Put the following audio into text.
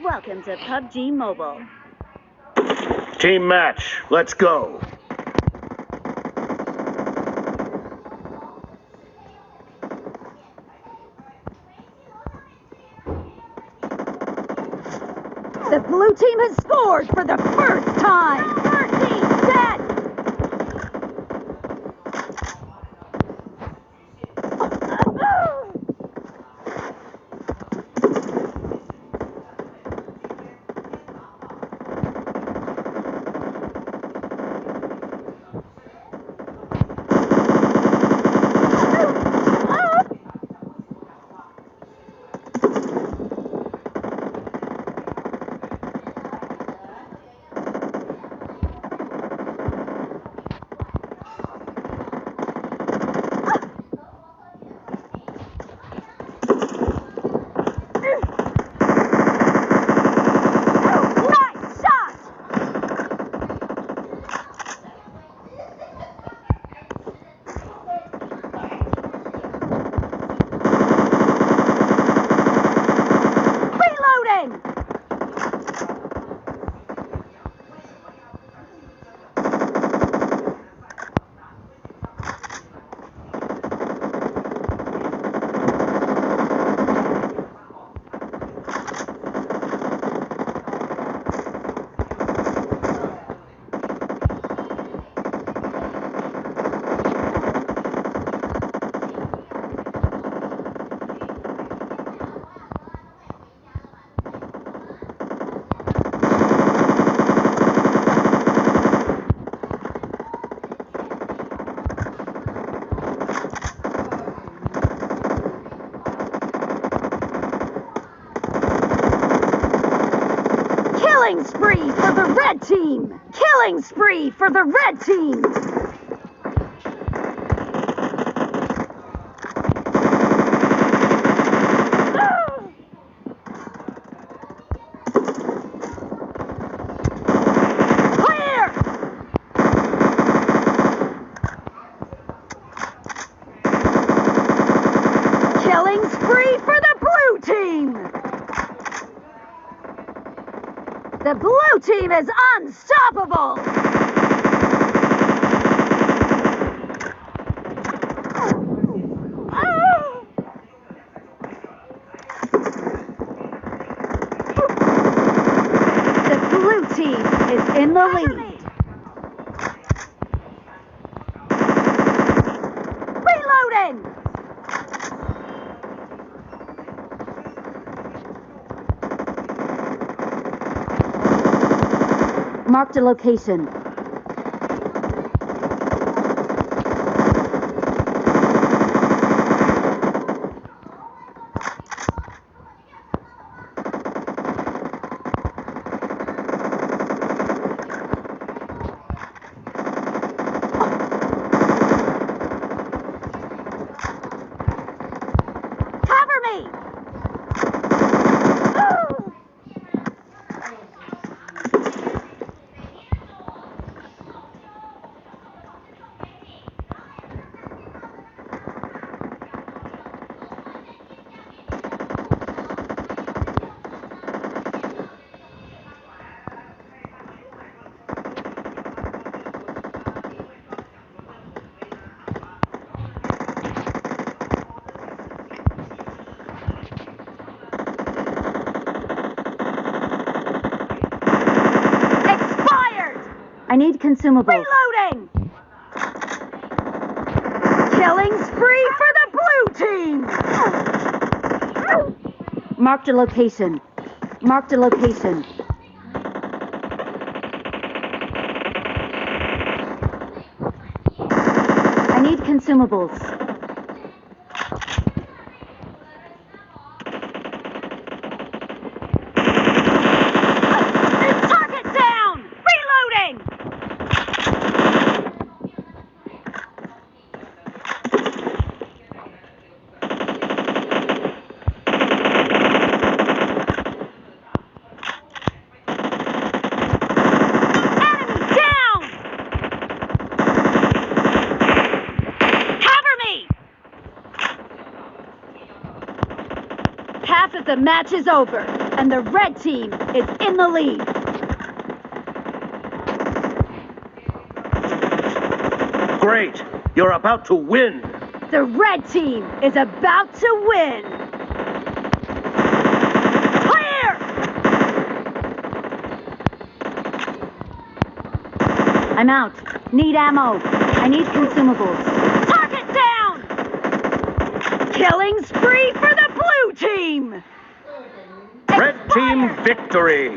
Welcome to PUBG Mobile. Team match, let's go. The blue team has scored for the first time. First team dead. Killing spree for the red team! Killing spree for the red team! Clear! Killing spree for the blue team! The blue team is unstoppable! The blue team is in the lead. Reloading! Marked a location. Cover me! I need consumables. Reloading! Killing spree for the blue team! Marked a location. Marked a location. I need consumables. Half of the match is over. And the red team is in the lead. Great! You're about to win! The red team is about to win. Clear! I'm out. Need ammo. I need consumables. Target down! Killing spree for the blue team! Red team victory!